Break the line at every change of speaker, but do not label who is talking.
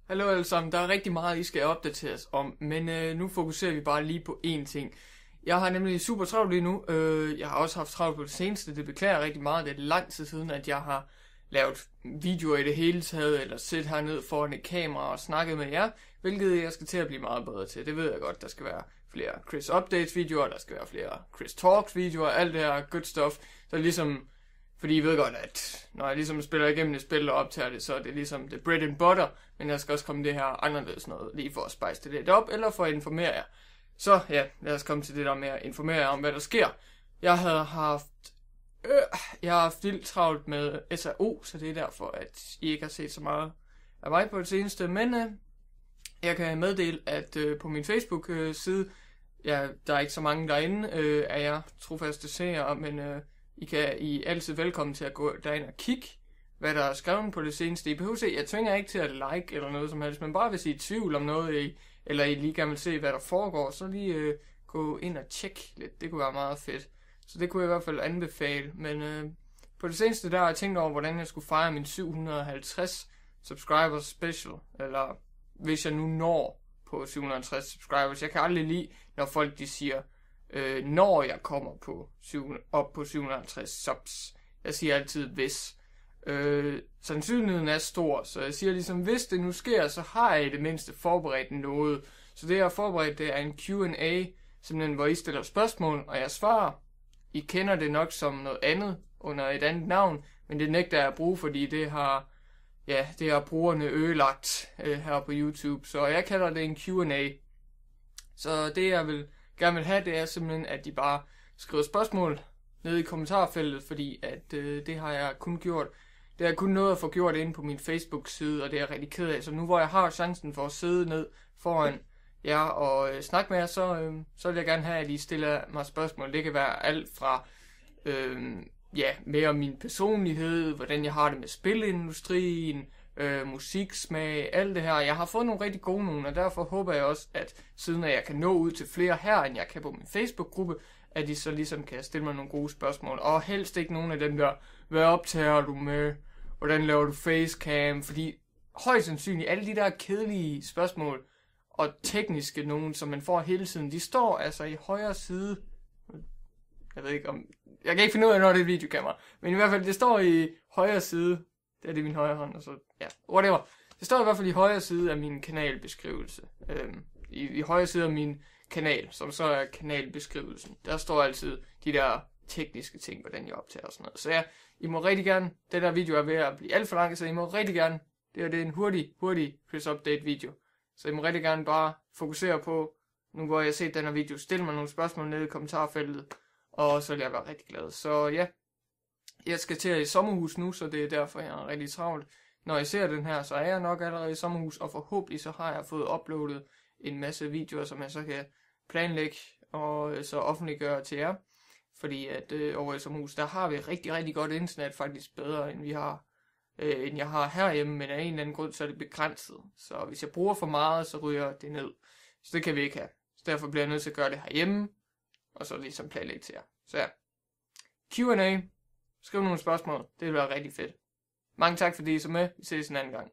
Hallo alle sammen, der er rigtig meget I skal opdateres om, men nu fokuserer vi bare lige på én ting. Jeg har nemlig super travlt lige nu, jeg har også haft travlt på det seneste, det beklager jeg rigtig meget, det er lang tid siden, at jeg har lavet videoer i det hele taget, eller siddet hernede foran et kamera og snakket med jer, hvilket jeg skal til at blive meget bedre til. Det ved jeg godt, der skal være flere Chris Updates videoer, der skal være flere Chris Talks videoer, alt det her good stuff, så ligesom... Fordi I ved godt, at når jeg ligesom spiller igennem et spil og optager det, så er det ligesom the bread and butter. Men jeg skal også komme det her anderledes noget, lige for at spice det lidt op, eller for at informere jer. Så ja, lad os komme til det der med at informere jer om, hvad der sker. Jeg har haft vildt travlt med SAO, så det er derfor, at I ikke har set så meget af mig på det seneste. Men jeg kan meddele, at på min Facebook-side, ja, der er ikke så mange derinde, er jeg trofaste seere, men... I er altid velkommen til at gå derind og kigge, hvad der er skrevet på det seneste. I behøver se, jeg tvinger ikke til at like eller noget som helst, men bare hvis I er i tvivl om noget, eller I lige gerne vil se, hvad der foregår, så lige gå ind og tjekke lidt. Det kunne være meget fedt. Så det kunne jeg i hvert fald anbefale. Men på det seneste, der har jeg tænkt over, hvordan jeg skulle fejre min 750 subscribers special. Eller hvis jeg nu når på 750 subscribers. Jeg kan aldrig lide, når folk de siger... når jeg kommer op på 750 subs. Jeg siger altid hvis. Sandsynligheden er stor, så jeg siger ligesom, hvis det nu sker, så har jeg i det mindste forberedt noget. Så det jeg har forberedt, det er en Q&A, simpelthen hvor I stiller spørgsmål, og jeg svarer. I kender det nok som noget andet, under et andet navn, men det nægter jeg at bruge, fordi det har brugerne ødelagt her på YouTube. Så jeg kalder det en Q&A. Så det jeg vil gerne vil have, det er simpelthen, at de bare skriver spørgsmål nede i kommentarfeltet, fordi at det har jeg kun gjort. Det har jeg kun nået at få gjort inde på min Facebook-side, og det er jeg rigtig ked af. Så nu hvor jeg har chancen for at sidde ned foran jer og snakke med jer, så vil jeg gerne have, at I stiller mig spørgsmål. Det kan være alt fra mere om min personlighed, hvordan jeg har det med spilindustrien, musiksmag, alt det her. Jeg har fået nogle rigtig gode nogle, og derfor håber jeg også, at siden at jeg kan nå ud til flere her, end jeg kan på min Facebook-gruppe, at I så ligesom kan stille mig nogle gode spørgsmål. Og helst ikke nogen af dem der, hvad optager du med, hvordan laver du facecam, fordi højst sandsynligt alle de der kedelige spørgsmål og tekniske nogen, som man får hele tiden, de står altså i højre side. Jeg ved ikke om... Jeg kan ikke finde ud af, når det er et videokamera, men i hvert fald, det står i højre side. Det er det min højre hånd, og så, ja, whatever. Det står i hvert fald i højre side af min kanalbeskrivelse. I højre side af min kanal, som så er kanalbeskrivelsen. Der står altid de der tekniske ting, hvordan jeg optager og sådan noget. Så ja, I må rigtig gerne, den der video er ved at blive alt for lang, så I må rigtig gerne, det er en hurtig Chris Update video. Så I må rigtig gerne bare fokusere på, nu hvor jeg har set den her video, stille mig nogle spørgsmål nede i kommentarfeltet, og så vil jeg være rigtig glad. Så ja. Jeg skal til at i sommerhus nu, så det er derfor, jeg er rigtig travlt. Når jeg ser den her, så er jeg nok allerede i sommerhus, og forhåbentlig så har jeg fået uploadet en masse videoer, som jeg så kan planlægge og så offentliggøre til jer. Fordi at over i sommerhus, der har vi rigtig, rigtig godt internet, faktisk bedre end end jeg har herhjemme, men af en eller anden grund, så er det begrænset. Så hvis jeg bruger for meget, så ryger det ned. Så det kan vi ikke have. Så derfor bliver jeg nødt til at gøre det herhjemme, og så ligesom planlægge til jer. Så ja, Q&A. Skriv nogle spørgsmål. Det vil være rigtig fedt. Mange tak fordi I så med. Vi ses en anden gang.